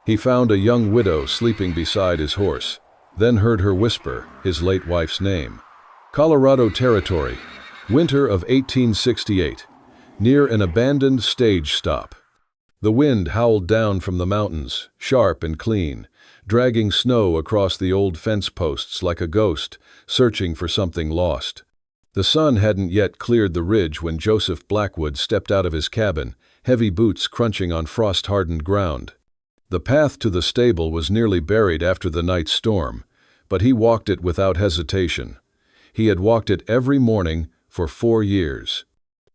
He found a young widow sleeping beside his horse, then heard her whisper his late wife's name. Colorado Territory, winter of 1868, near an abandoned stage stop. The wind howled down from the mountains, sharp and clean, dragging snow across the old fence posts like a ghost, searching for something lost. The sun hadn't yet cleared the ridge when Joseph Blackwood stepped out of his cabin, heavy boots crunching on frost-hardened ground. The path to the stable was nearly buried after the night's storm, but he walked it without hesitation. He had walked it every morning for 4 years.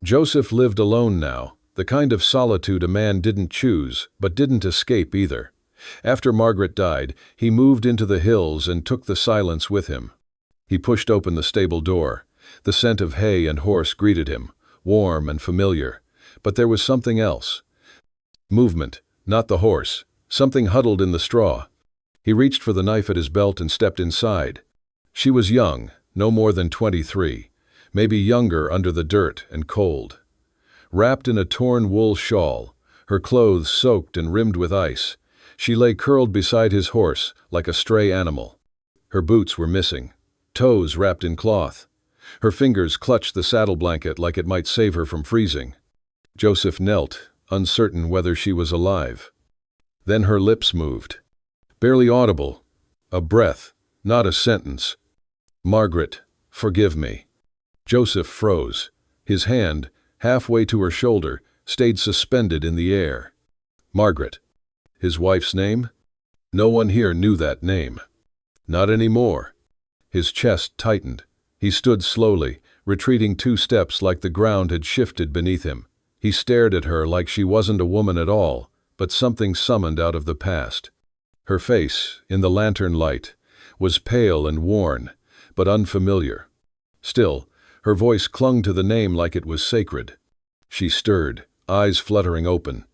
Joseph lived alone now, the kind of solitude a man didn't choose, but didn't escape either. After Margaret died, he moved into the hills and took the silence with him. He pushed open the stable door. The scent of hay and horse greeted him, warm and familiar. But there was something else. Movement, not the horse. Something huddled in the straw. He reached for the knife at his belt and stepped inside. She was young, no more than 23, maybe younger under the dirt and cold. Wrapped in a torn wool shawl, her clothes soaked and rimmed with ice, she lay curled beside his horse like a stray animal. Her boots were missing, toes wrapped in cloth. Her fingers clutched the saddle blanket like it might save her from freezing. Joseph knelt, uncertain whether she was alive. Then her lips moved. Barely audible. A breath, not a sentence. "Margaret, forgive me." Joseph froze. His hand, halfway to her shoulder, stayed suspended in the air. Margaret. His wife's name? No one here knew that name. Not anymore. His chest tightened. He stood slowly, retreating 2 steps like the ground had shifted beneath him. He stared at her like she wasn't a woman at all, but something summoned out of the past. Her face, in the lantern light, was pale and worn, but unfamiliar. Still, her voice clung to the name like it was sacred. She stirred, eyes fluttering open.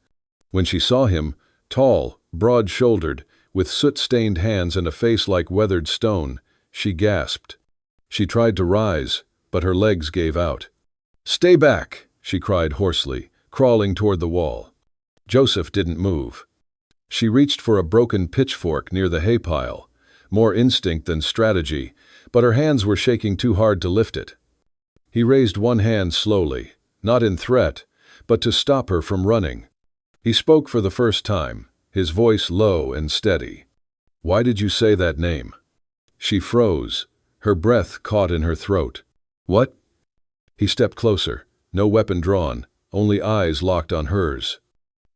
When she saw him, tall, broad-shouldered, with soot-stained hands and a face like weathered stone, she gasped. She tried to rise, but her legs gave out. "Stay back!" she cried hoarsely, crawling toward the wall. Joseph didn't move. She reached for a broken pitchfork near the hay pile, more instinct than strategy, but her hands were shaking too hard to lift it. He raised one hand slowly, not in threat, but to stop her from running. He spoke for the first time, his voice low and steady. "Why did you say that name?" She froze, her breath caught in her throat. "What?" He stepped closer, no weapon drawn, only eyes locked on hers.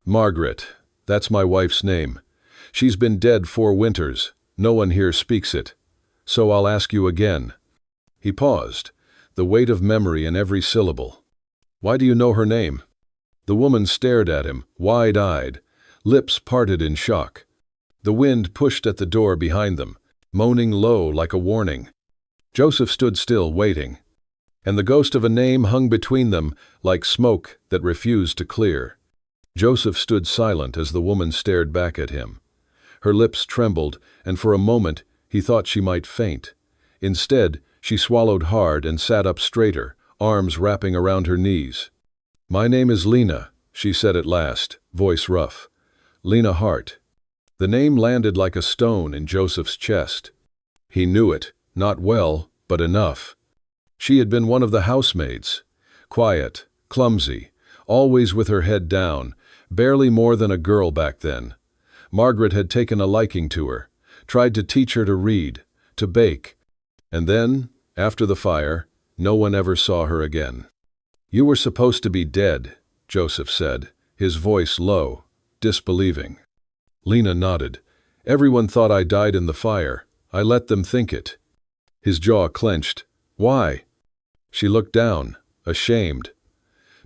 "Margaret, that's my wife's name. She's been dead 4 winters. No one here speaks it. So I'll ask you again." He paused, the weight of memory in every syllable. "Why do you know her name?" The woman stared at him, wide-eyed, lips parted in shock. The wind pushed at the door behind them, moaning low like a warning. Joseph stood still, waiting. And the ghost of a name hung between them like smoke that refused to clear. Joseph stood silent as the woman stared back at him. Her lips trembled, and for a moment he thought she might faint. Instead, she swallowed hard and sat up straighter, arms wrapping around her knees. "My name is Lena," she said at last, voice rough. "Lena Hart." The name landed like a stone in Joseph's chest. He knew it, not well, but enough. She had been one of the housemaids, quiet, clumsy, always with her head down, barely more than a girl back then. Margaret had taken a liking to her, tried to teach her to read, to bake. And then, after the fire, no one ever saw her again. "You were supposed to be dead," Joseph said, his voice low, disbelieving. Lena nodded. "Everyone thought I died in the fire. I let them think it." His jaw clenched. "Why?" She looked down, ashamed.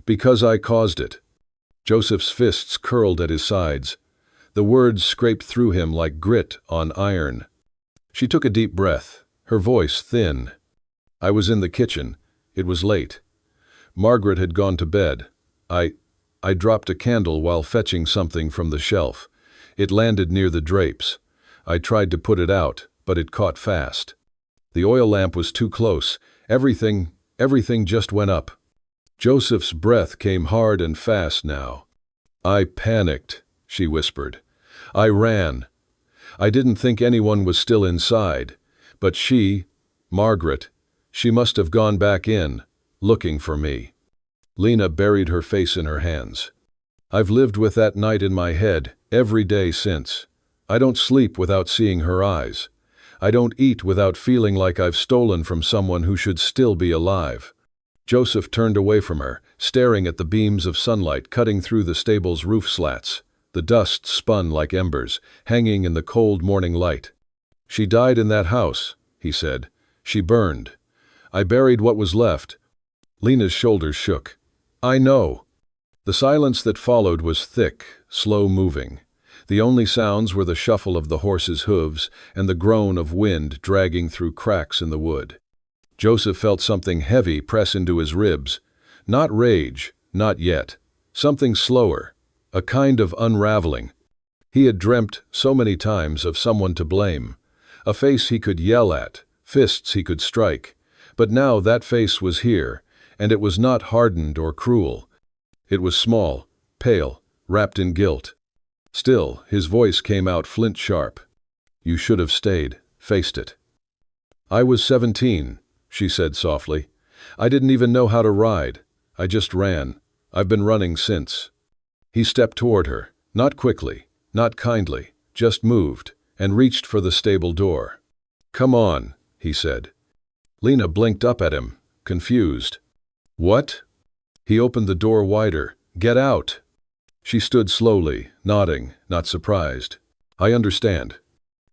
"Because I caused it." Joseph's fists curled at his sides. The words scraped through him like grit on iron. She took a deep breath, her voice thin. "I was in the kitchen. It was late. Margaret had gone to bed. I dropped a candle while fetching something from the shelf. It landed near the drapes. I tried to put it out, but it caught fast. The oil lamp was too close. Everything just went up." Joseph's breath came hard and fast now. "I panicked," she whispered. I ran. I didn't think anyone was still inside, but Margaret, she must have gone back in, looking for me. Lena buried her face in her hands. I've lived with that night in my head every day since. I don't sleep without seeing her eyes. I don't eat without feeling like I've stolen from someone who should still be alive. Joseph turned away from her, staring at the beams of sunlight cutting through the stable's roof slats. The dust spun like embers, hanging in the cold morning light. She died in that house, he said. She burned. I buried what was left. Lena's shoulders shook. I know. The silence that followed was thick, slow-moving. The only sounds were the shuffle of the horse's hooves and the groan of wind dragging through cracks in the wood. Joseph felt something heavy press into his ribs. Not rage, not yet. Something slower, a kind of unraveling. He had dreamt so many times of someone to blame, a face he could yell at, fists he could strike. But now that face was here, and it was not hardened or cruel. It was small, pale, wrapped in guilt. Still, his voice came out flint-sharp. You should have stayed, faced it. I was 17, she said softly. I didn't even know how to ride. I just ran. I've been running since. He stepped toward her, not quickly, not kindly, just moved, and reached for the stable door. Come on, he said. Lena blinked up at him, confused. What? He opened the door wider. Get out. She stood slowly, nodding, not surprised. I understand.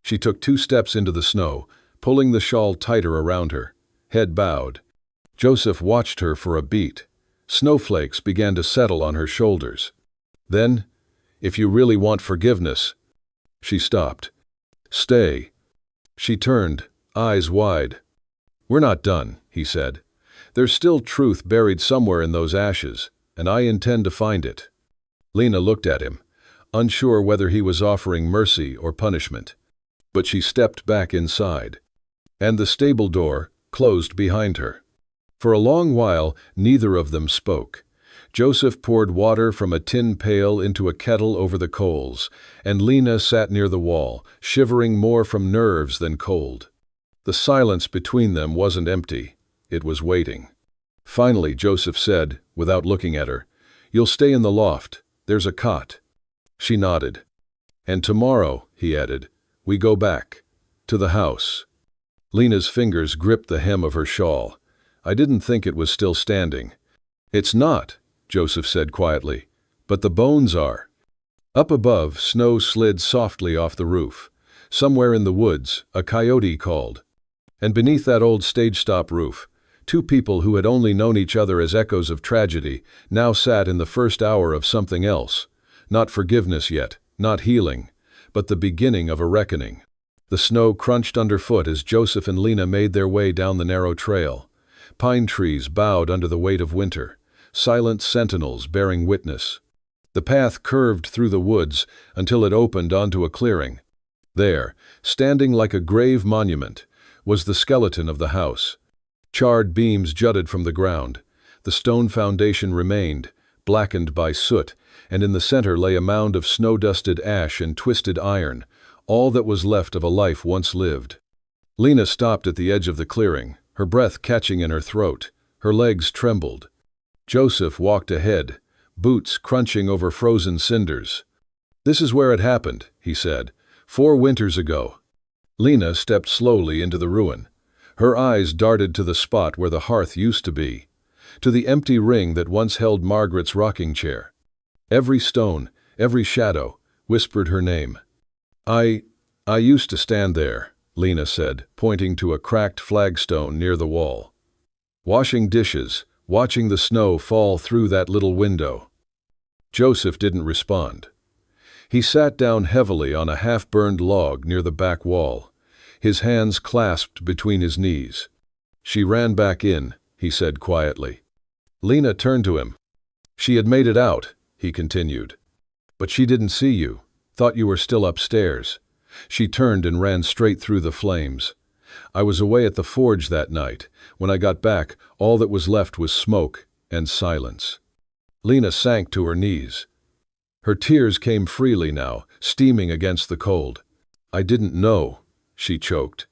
She took 2 steps into the snow, pulling the shawl tighter around her, head bowed. Joseph watched her for a beat. Snowflakes began to settle on her shoulders. Then, if you really want forgiveness. She stopped. Stay. She turned, eyes wide. We're not done, he said. There's still truth buried somewhere in those ashes, and I intend to find it. Lena looked at him, unsure whether he was offering mercy or punishment. But she stepped back inside, and the stable door closed behind her. For a long while, neither of them spoke. Joseph poured water from a tin pail into a kettle over the coals, and Lena sat near the wall, shivering more from nerves than cold. The silence between them wasn't empty. It was waiting. Finally, Joseph said, without looking at her, You'll stay in the loft. There's a cot. She nodded. And tomorrow, he added, we go back. To the house. Lena's fingers gripped the hem of her shawl. I didn't think it was still standing. It's not, Joseph said quietly, but the bones are. Up above, snow slid softly off the roof. Somewhere in the woods, a coyote called. And beneath that old stage-stop roof, 2 people who had only known each other as echoes of tragedy now sat in the first hour of something else. Not forgiveness yet, not healing, but the beginning of a reckoning. The snow crunched underfoot as Joseph and Lena made their way down the narrow trail. Pine trees bowed under the weight of winter, silent sentinels bearing witness. The path curved through the woods until it opened onto a clearing. There, standing like a grave monument, was the skeleton of the house. Charred beams jutted from the ground. The stone foundation remained, blackened by soot, and in the center lay a mound of snow-dusted ash and twisted iron, all that was left of a life once lived. Lena stopped at the edge of the clearing, her breath catching in her throat. Her legs trembled. Joseph walked ahead, boots crunching over frozen cinders. This is where it happened, he said, 4 winters ago. Lena stepped slowly into the ruin. Her eyes darted to the spot where the hearth used to be, to the empty ring that once held Margaret's rocking chair. Every stone, every shadow, whispered her name. I used to stand there, Lena said, pointing to a cracked flagstone near the wall. Washing dishes, watching the snow fall through that little window. Joseph didn't respond. He sat down heavily on a half-burned log near the back wall, his hands clasped between his knees. She ran back in, he said quietly. Lena turned to him. She had made it out, he continued. But she didn't see you, thought you were still upstairs. She turned and ran straight through the flames. I was away at the forge that night. When I got back, all that was left was smoke and silence. Lena sank to her knees. Her tears came freely now, steaming against the cold. "I didn't know," she choked.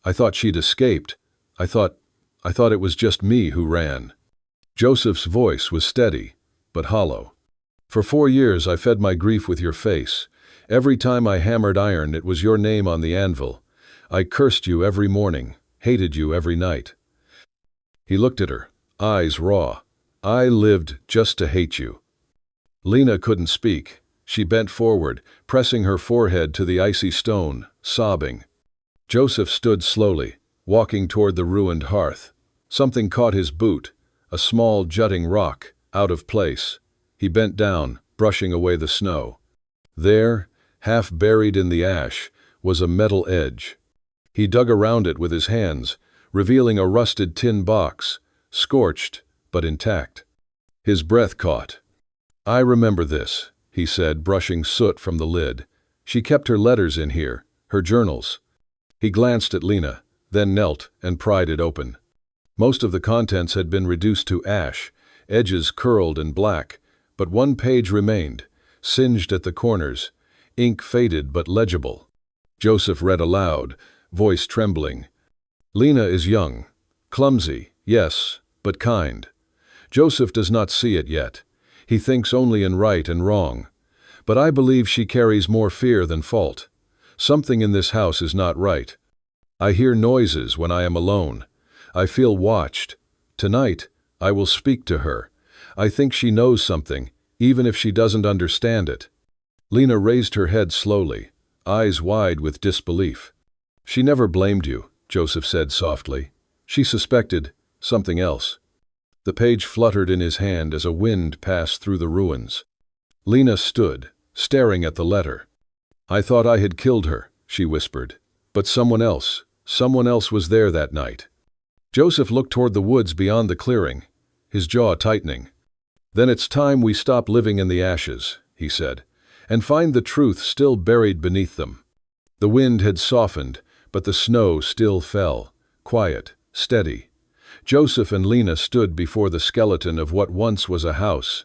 "I thought she'd escaped. I thought it was just me who ran." Joseph's voice was steady, but hollow. "For 4 years I fed my grief with your face. Every time I hammered iron, it was your name on the anvil. I cursed you every morning, hated you every night." He looked at her, eyes raw. "I lived just to hate you." Lena couldn't speak. She bent forward, pressing her forehead to the icy stone, sobbing. Joseph stood slowly, walking toward the ruined hearth. Something caught his boot, a small jutting rock, out of place. He bent down, brushing away the snow. There, half buried in the ash, was a metal edge. He dug around it with his hands, revealing a rusted tin box, scorched but intact. His breath caught. "I remember this," he said, brushing soot from the lid. "She kept her letters in here, her journals." He glanced at Lena, then knelt and pried it open. Most of the contents had been reduced to ash, edges curled and black, but one page remained, singed at the corners, ink faded but legible. Joseph read aloud, voice trembling. "Lena is young, clumsy, yes, but kind. Joseph does not see it yet. He thinks only in right and wrong. But I believe she carries more fear than fault. Something in this house is not right. I hear noises when I am alone. I feel watched. Tonight, I will speak to her. I think she knows something, even if she doesn't understand it." Lena raised her head slowly, eyes wide with disbelief. "She never blamed you," Joseph said softly. "She suspected something else." The page fluttered in his hand as a wind passed through the ruins. Lena stood, staring at the letter. "I thought I had killed her," she whispered. "But someone else was there that night." Joseph looked toward the woods beyond the clearing, his jaw tightening. "Then it's time we stop living in the ashes," he said, "and find the truth still buried beneath them." The wind had softened, but the snow still fell, quiet, steady. Joseph and Lena stood before the skeleton of what once was a house.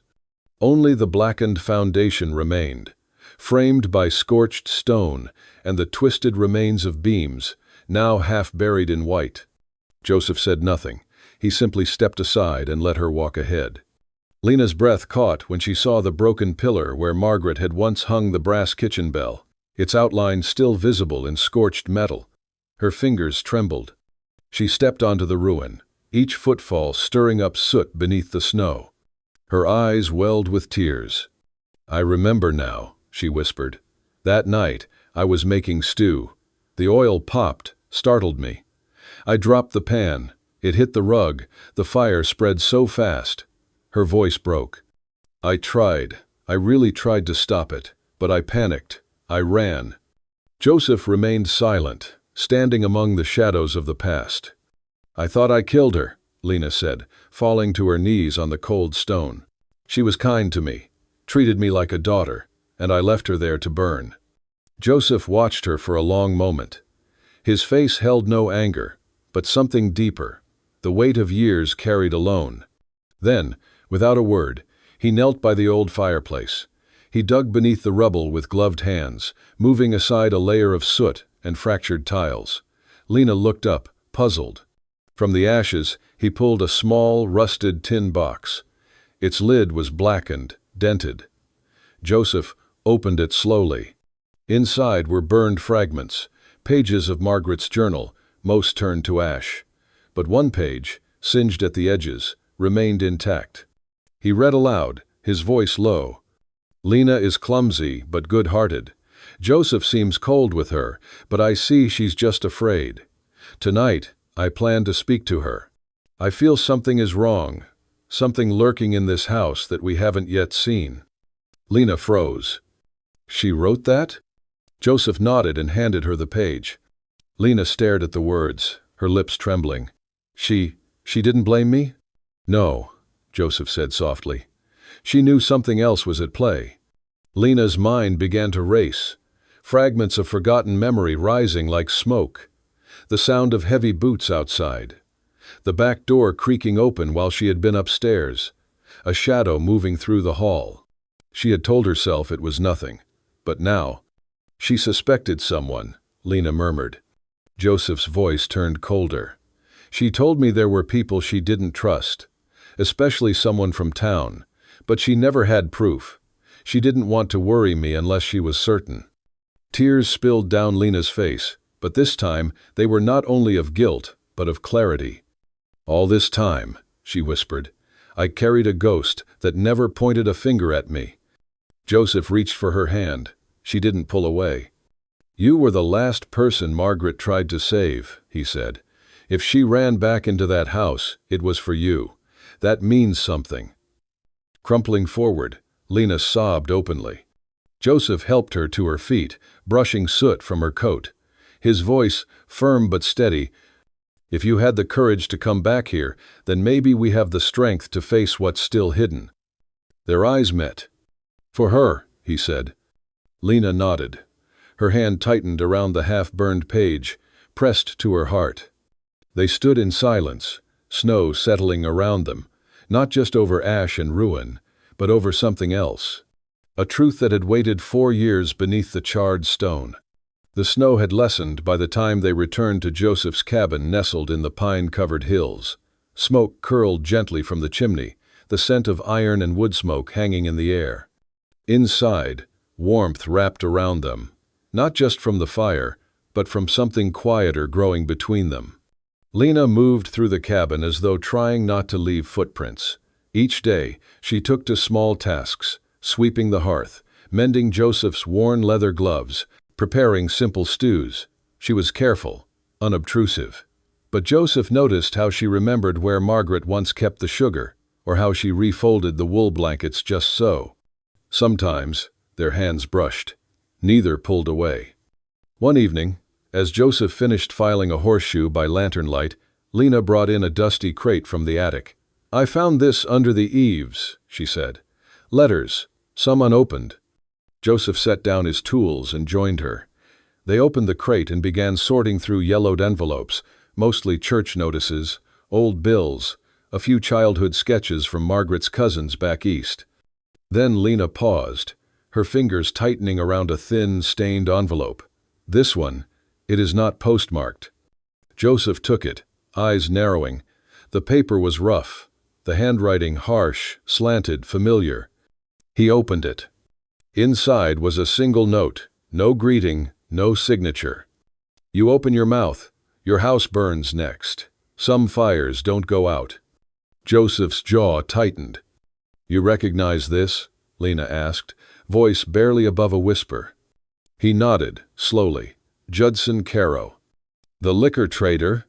Only the blackened foundation remained, framed by scorched stone and the twisted remains of beams, now half buried in white. Joseph said nothing. He simply stepped aside and let her walk ahead. Lena's breath caught when she saw the broken pillar where Margaret had once hung the brass kitchen bell, its outline still visible in scorched metal. Her fingers trembled. She stepped onto the ruin, each footfall stirring up soot beneath the snow. Her eyes welled with tears. "I remember now," she whispered. "That night, I was making stew. The oil popped, startled me. I dropped the pan. It hit the rug. The fire spread so fast." Her voice broke. I really tried to stop it, but I panicked. I ran." Joseph remained silent, standing among the shadows of the past. "I thought I killed her," Lena said, falling to her knees on the cold stone. "She was kind to me, treated me like a daughter, and I left her there to burn." Joseph watched her for a long moment. His face held no anger, but something deeper, the weight of years carried alone. Then, without a word, he knelt by the old fireplace. He dug beneath the rubble with gloved hands, moving aside a layer of soot and fractured tiles. Lena looked up, puzzled. From the ashes, he pulled a small, rusted tin box. Its lid was blackened, dented. Joseph opened it slowly. Inside were burned fragments, pages of Margaret's journal, most turned to ash. But one page, singed at the edges, remained intact. He read aloud, his voice low. "Lena is clumsy but good-hearted. Joseph seems cold with her, but I see she's just afraid. Tonight, I plan to speak to her. I feel something is wrong, something lurking in this house that we haven't yet seen." Lena froze. "She wrote that?" Joseph nodded and handed her the page. Lena stared at the words, her lips trembling. She didn't blame me?" "No," Joseph said softly. "She knew something else was at play." Lena's mind began to race, fragments of forgotten memory rising like smoke. The sound of heavy boots outside. The back door creaking open while she had been upstairs. A shadow moving through the hall. She had told herself it was nothing. But now, she suspected someone, Lena murmured. Joseph's voice turned colder. She told me there were people she didn't trust, especially someone from town, but she never had proof. She didn't want to worry me unless she was certain. Tears spilled down Lena's face, but this time they were not only of guilt, but of clarity. All this time, she whispered, I carried a ghost that never pointed a finger at me. Joseph reached for her hand. She didn't pull away. You were the last person Margaret tried to save, he said. If she ran back into that house, it was for you. That means something. Crumpling forward, Lena sobbed openly. Joseph helped her to her feet, brushing soot from her coat. His voice, firm but steady, if you had the courage to come back here, then maybe we have the strength to face what's still hidden. Their eyes met. For her, he said. Lena nodded. Her hand tightened around the half-burned page, pressed to her heart. They stood in silence, snow settling around them, not just over ash and ruin, but over something else. A truth that had waited 4 years beneath the charred stone. The snow had lessened by the time they returned to Joseph's cabin nestled in the pine-covered hills. Smoke curled gently from the chimney, the scent of iron and wood smoke hanging in the air. Inside, warmth wrapped around them, not just from the fire, but from something quieter growing between them. Lena moved through the cabin as though trying not to leave footprints. Each day, she took to small tasks, sweeping the hearth, mending Joseph's worn leather gloves, preparing simple stews. She was careful, unobtrusive. But Joseph noticed how she remembered where Margaret once kept the sugar, or how she refolded the wool blankets just so. Sometimes, their hands brushed. Neither pulled away. One evening, as Joseph finished filing a horseshoe by lantern light, Lena brought in a dusty crate from the attic. I found this under the eaves, she said. Letters, some unopened. Joseph set down his tools and joined her. They opened the crate and began sorting through yellowed envelopes, mostly church notices, old bills, a few childhood sketches from Margaret's cousins back east. Then Lena paused, her fingers tightening around a thin, stained envelope. This one, it is not postmarked. Joseph took it, eyes narrowing. The paper was rough, the handwriting harsh, slanted, familiar. He opened it. Inside was a single note, no greeting, no signature. You open your mouth, your house burns next. Some fires don't go out. Joseph's jaw tightened. You recognize this? Lena asked, voice barely above a whisper. He nodded, slowly. Judson Caro. The liquor trader?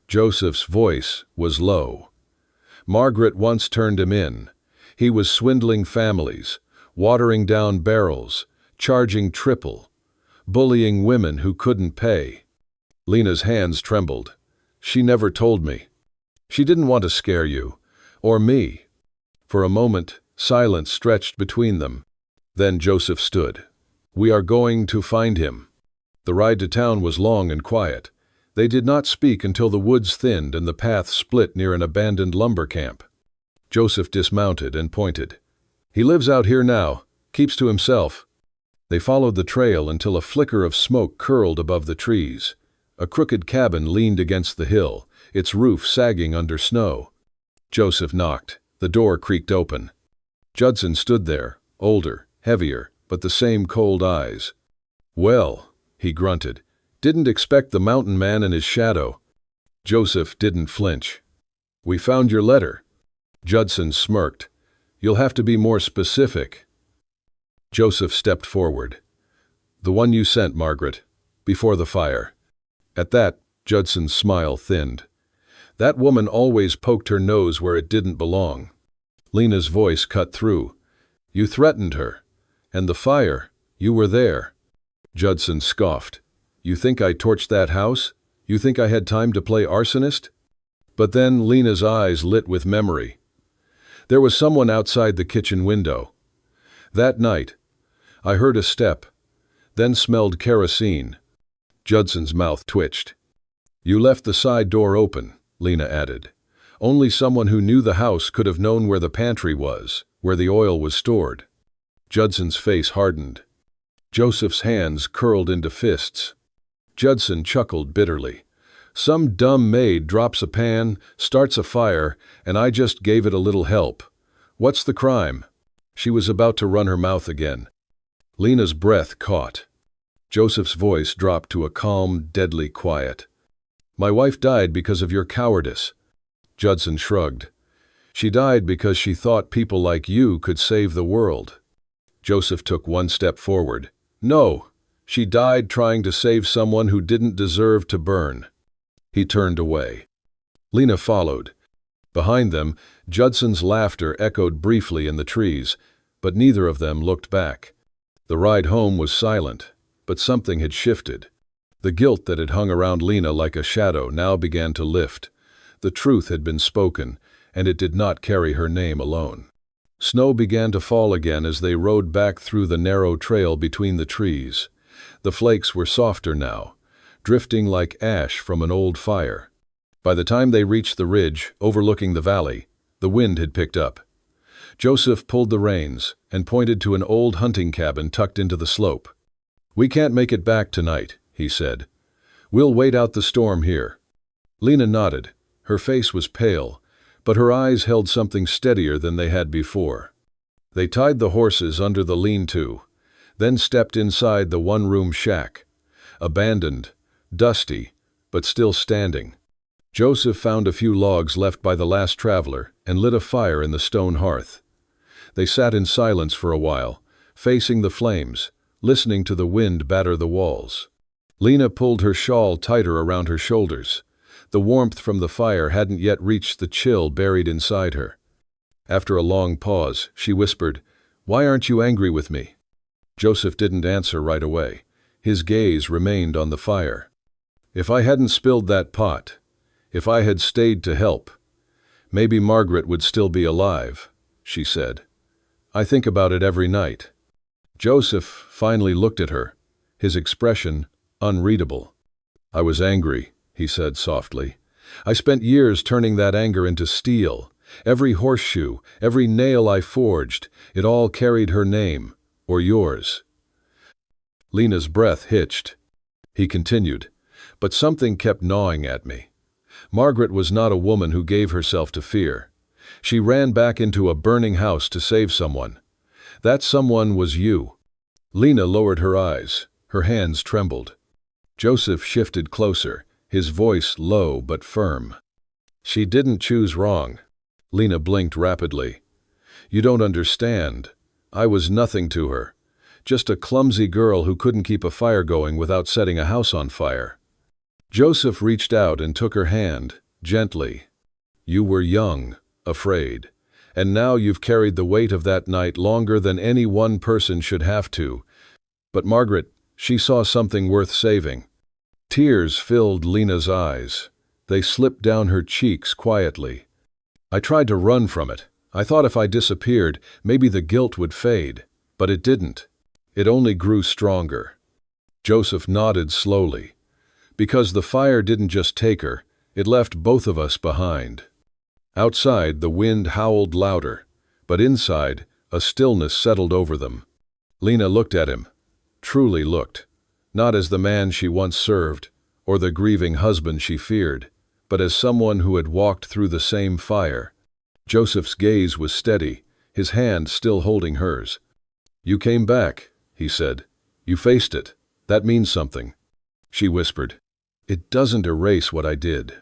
Joseph's voice was low. Margaret once turned him in. He was swindling families, watering down barrels, charging triple, bullying women who couldn't pay. Lena's hands trembled. She never told me. She didn't want to scare you, or me. For a moment, silence stretched between them. Then Joseph stood. We are going to find him. The ride to town was long and quiet. They did not speak until the woods thinned and the path split near an abandoned lumber camp. Joseph dismounted and pointed. He lives out here now, keeps to himself. They followed the trail until a flicker of smoke curled above the trees. A crooked cabin leaned against the hill, its roof sagging under snow. Joseph knocked. The door creaked open. Judson stood there, older, heavier, but the same cold eyes. Well, he grunted. Didn't expect the mountain man and his shadow. Joseph didn't flinch. We found your letter. Judson smirked. You'll have to be more specific. Joseph stepped forward. The one you sent, Margaret, before the fire. At that, Judson's smile thinned. That woman always poked her nose where it didn't belong. Lena's voice cut through. You threatened her. And the fire, you were there. Judson scoffed. You think I torched that house? You think I had time to play arsonist? But then Lena's eyes lit with memory. There was someone outside the kitchen window. That night, I heard a step, then smelled kerosene. Judson's mouth twitched. You left the side door open, Lena added. Only someone who knew the house could have known where the pantry was, where the oil was stored. Judson's face hardened. Joseph's hands curled into fists. Judson chuckled bitterly. Some dumb maid drops a pan, starts a fire, and I just gave it a little help. What's the crime? She was about to run her mouth again. Lena's breath caught. Joseph's voice dropped to a calm, deadly quiet. My wife died because of your cowardice. Judson shrugged. She died because she thought people like you could save the world. Joseph took one step forward. No, she died trying to save someone who didn't deserve to burn. He turned away. Lena followed. Behind them, Judson's laughter echoed briefly in the trees, but neither of them looked back. The ride home was silent, but something had shifted. The guilt that had hung around Lena like a shadow now began to lift. The truth had been spoken, and it did not carry her name alone. Snow began to fall again as they rode back through the narrow trail between the trees. The flakes were softer now, drifting like ash from an old fire. By the time they reached the ridge overlooking the valley, the wind had picked up. Joseph pulled the reins and pointed to an old hunting cabin tucked into the slope. We can't make it back tonight, he said. We'll wait out the storm here. Lena nodded. Her face was pale, but her eyes held something steadier than they had before. They tied the horses under the lean-to, then stepped inside the one-room shack. Abandoned, dusty, but still standing. Joseph found a few logs left by the last traveler and lit a fire in the stone hearth. They sat in silence for a while, facing the flames, listening to the wind batter the walls. Lena pulled her shawl tighter around her shoulders. The warmth from the fire hadn't yet reached the chill buried inside her. After a long pause, she whispered, "Why aren't you angry with me?" Joseph didn't answer right away. His gaze remained on the fire. If I hadn't spilled that pot, if I had stayed to help, maybe Margaret would still be alive, she said. I think about it every night. Joseph finally looked at her, his expression unreadable. I was angry, he said softly. I spent years turning that anger into steel. Every horseshoe, every nail I forged, it all carried her name, or yours. Lena's breath hitched. He continued, but something kept gnawing at me. Margaret was not a woman who gave herself to fear. She ran back into a burning house to save someone. That someone was you. Lena lowered her eyes. Her hands trembled. Joseph shifted closer, his voice low but firm. She didn't choose wrong. Lena blinked rapidly. You don't understand. I was nothing to her. Just a clumsy girl who couldn't keep a fire going without setting a house on fire. Joseph reached out and took her hand, gently. You were young, afraid, and now you've carried the weight of that night longer than any one person should have to. But Margaret, she saw something worth saving. Tears filled Lena's eyes. They slipped down her cheeks quietly. I tried to run from it. I thought if I disappeared, maybe the guilt would fade. But it didn't. It only grew stronger. Joseph nodded slowly. Because the fire didn't just take her, it left both of us behind. Outside, the wind howled louder, but inside, a stillness settled over them. Lena looked at him, truly looked, not as the man she once served, or the grieving husband she feared, but as someone who had walked through the same fire. Joseph's gaze was steady, his hand still holding hers. You came back, he said. You faced it. That means something. She whispered. It doesn't erase what I did.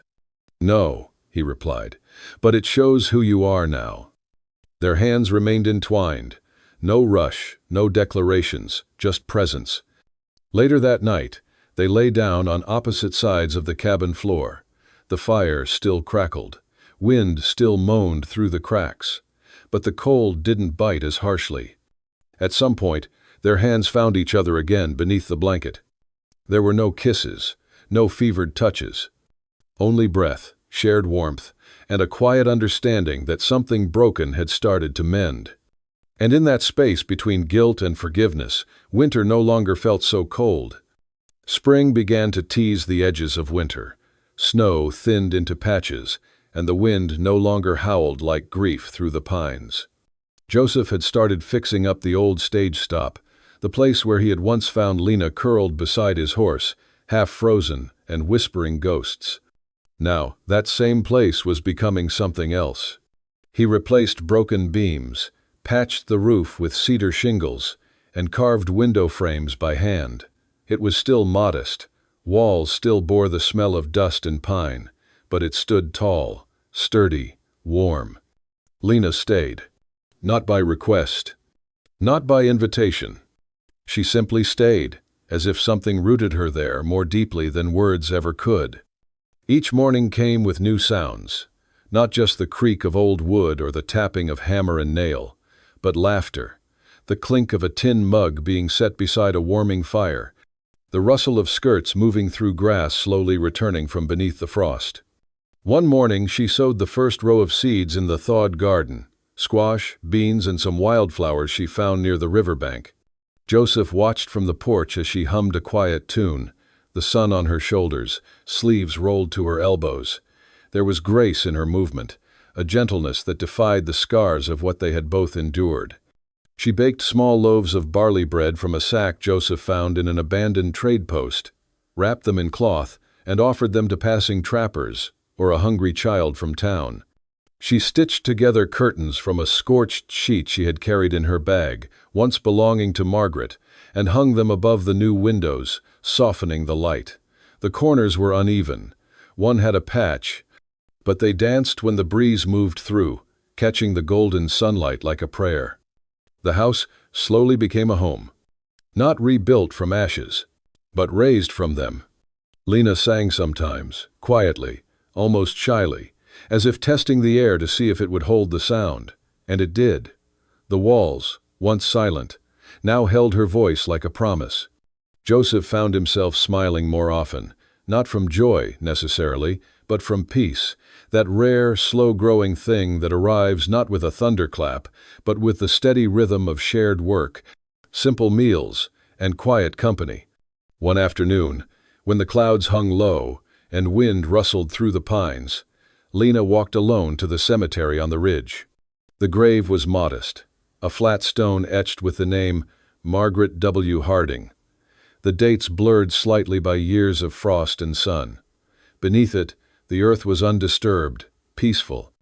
No, he replied, but it shows who you are now. Their hands remained entwined. No rush, no declarations, just presence. Later that night, they lay down on opposite sides of the cabin floor. The fire still crackled. Wind still moaned through the cracks. But the cold didn't bite as harshly. At some point, their hands found each other again beneath the blanket. There were no kisses, no fevered touches. Only breath, shared warmth, and a quiet understanding that something broken had started to mend. And in that space between guilt and forgiveness, winter no longer felt so cold. Spring began to tease the edges of winter. Snow thinned into patches, and the wind no longer howled like grief through the pines. Joseph had started fixing up the old stage stop, the place where he had once found Lena curled beside his horse, half frozen and whispering ghosts. Now, that same place was becoming something else. He replaced broken beams, patched the roof with cedar shingles, and carved window frames by hand. It was still modest. Walls still bore the smell of dust and pine, but it stood tall, sturdy, warm. Lena stayed. Not by request. Not by invitation. She simply stayed, as if something rooted her there more deeply than words ever could. Each morning came with new sounds, not just the creak of old wood or the tapping of hammer and nail, but laughter, the clink of a tin mug being set beside a warming fire, the rustle of skirts moving through grass slowly returning from beneath the frost. One morning she sowed the first row of seeds in the thawed garden, squash, beans, and some wildflowers she found near the riverbank. Joseph watched from the porch as she hummed a quiet tune, the sun on her shoulders, sleeves rolled to her elbows. There was grace in her movement, a gentleness that defied the scars of what they had both endured. She baked small loaves of barley bread from a sack Joseph found in an abandoned trade post, wrapped them in cloth, and offered them to passing trappers or a hungry child from town. She stitched together curtains from a scorched sheet she had carried in her bag, once belonging to Margaret, and hung them above the new windows, softening the light. The corners were uneven. One had a patch, but they danced when the breeze moved through, catching the golden sunlight like a prayer. The house slowly became a home. Not rebuilt from ashes, but raised from them. Lena sang sometimes, quietly, almost shyly, as if testing the air to see if it would hold the sound. And it did. The walls, once silent, now held her voice like a promise. Joseph found himself smiling more often, not from joy, necessarily, but from peace, that rare, slow-growing thing that arrives not with a thunderclap, but with the steady rhythm of shared work, simple meals, and quiet company. One afternoon, when the clouds hung low and wind rustled through the pines, Lena walked alone to the cemetery on the ridge. The grave was modest, a flat stone etched with the name Margaret W. Harding. The dates blurred slightly by years of frost and sun. Beneath it, the earth was undisturbed, peaceful.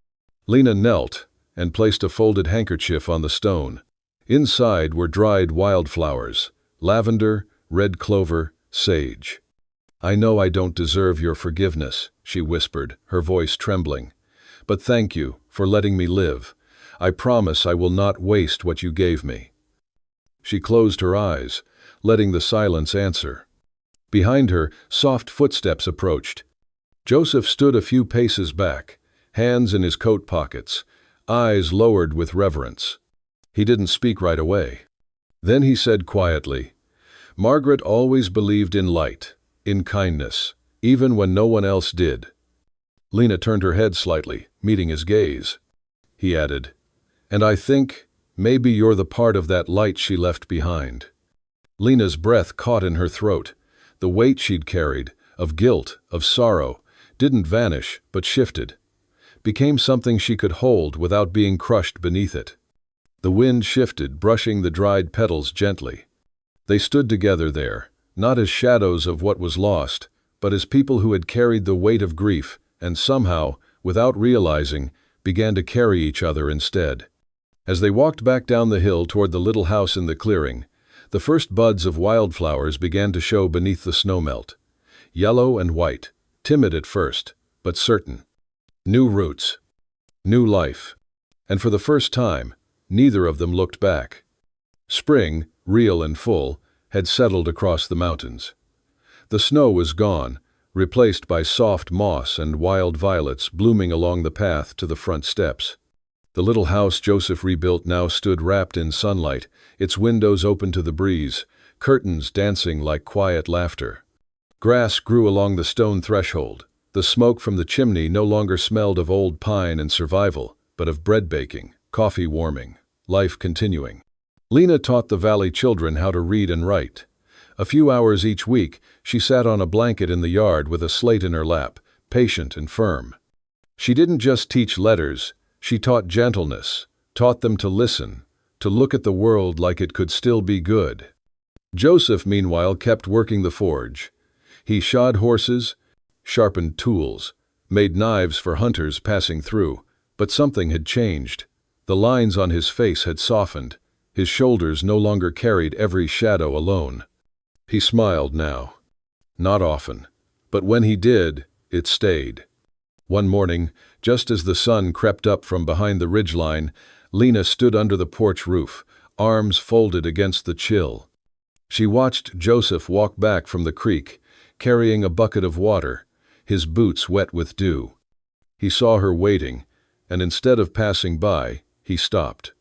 Lena knelt and placed a folded handkerchief on the stone. Inside were dried wildflowers, lavender, red clover, sage. "I know I don't deserve your forgiveness," she whispered, her voice trembling. "But thank you for letting me live. I promise I will not waste what you gave me." She closed her eyes, letting the silence answer. Behind her, soft footsteps approached. Joseph stood a few paces back, hands in his coat pockets, eyes lowered with reverence. He didn't speak right away. Then he said quietly, "Margaret always believed in light, in kindness, even when no one else did." Lena turned her head slightly, meeting his gaze. He added, "And I think maybe you're the part of that light she left behind." Lena's breath caught in her throat. The weight she'd carried, of guilt, of sorrow, didn't vanish, but shifted. Became something she could hold without being crushed beneath it. The wind shifted, brushing the dried petals gently. They stood together there, not as shadows of what was lost, but as people who had carried the weight of grief and somehow, without realizing, began to carry each other instead. As they walked back down the hill toward the little house in the clearing, the first buds of wildflowers began to show beneath the snowmelt. Yellow and white, timid at first, but certain. New roots. New life. And for the first time, neither of them looked back. Spring, real and full, had settled across the mountains. The snow was gone, replaced by soft moss and wild violets blooming along the path to the front steps. The little house Joseph rebuilt now stood wrapped in sunlight, its windows open to the breeze, curtains dancing like quiet laughter. Grass grew along the stone threshold. The smoke from the chimney no longer smelled of old pine and survival, but of bread baking, coffee warming, life continuing. Lena taught the valley children how to read and write. A few hours each week, she sat on a blanket in the yard with a slate in her lap, patient and firm. She didn't just teach letters, she taught gentleness, taught them to listen, to look at the world like it could still be good. Joseph, meanwhile, kept working the forge. He shod horses, sharpened tools, made knives for hunters passing through, but something had changed. The lines on his face had softened. His shoulders no longer carried every shadow alone. He smiled now. Not often, but when he did, it stayed. One morning, just as the sun crept up from behind the ridgeline, Lena stood under the porch roof, arms folded against the chill. She watched Joseph walk back from the creek, carrying a bucket of water, his boots wet with dew. He saw her waiting, and instead of passing by, he stopped.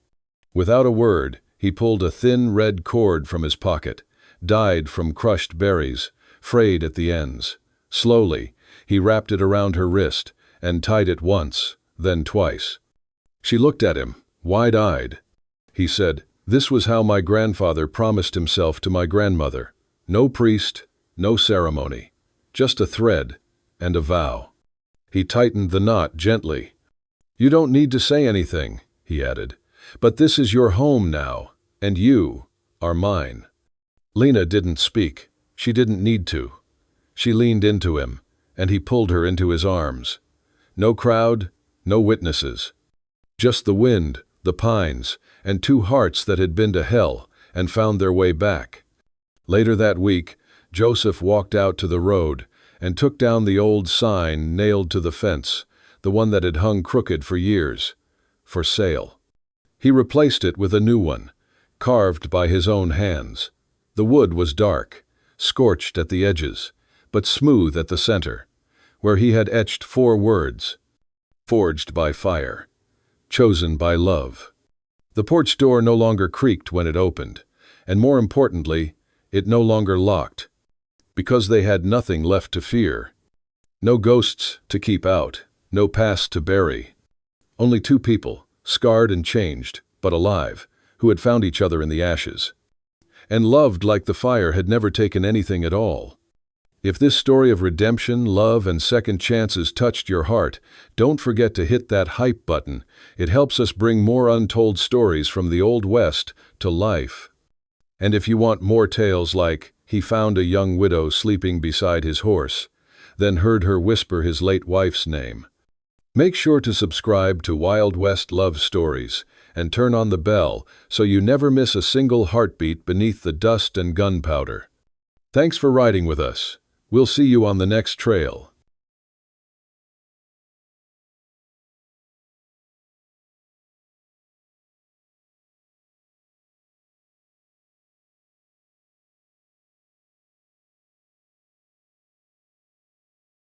Without a word, he pulled a thin red cord from his pocket, dyed from crushed berries, frayed at the ends. Slowly, he wrapped it around her wrist and tied it once, then twice. She looked at him, wide-eyed. He said, "This was how my grandfather promised himself to my grandmother. No priest, no ceremony, just a thread and a vow." He tightened the knot gently. "You don't need to say anything," he added, "but this is your home now, and you are mine." Lena didn't speak. She didn't need to. She leaned into him, and he pulled her into his arms. No crowd, no witnesses. Just the wind, the pines, and two hearts that had been to hell and found their way back. Later that week, Joseph walked out to the road and took down the old sign nailed to the fence, the one that had hung crooked for years. For sale. He replaced it with a new one, carved by his own hands. The wood was dark, scorched at the edges, but smooth at the center, where he had etched 4 words: forged by fire, chosen by love. The porch door no longer creaked when it opened, and more importantly, it no longer locked, because they had nothing left to fear. No ghosts to keep out, no past to bury. Only 2 people, scarred and changed, but alive, who had found each other in the ashes. And loved like the fire had never taken anything at all. If this story of redemption, love, and second chances touched your heart, don't forget to hit that hype button. It helps us bring more untold stories from the Old West to life. And if you want more tales like "He found a young widow sleeping beside his horse, then heard her whisper his late wife's name," make sure to subscribe to Wild West Love Stories and turn on the bell so you never miss a single heartbeat beneath the dust and gunpowder. Thanks for riding with us. We'll see you on the next trail.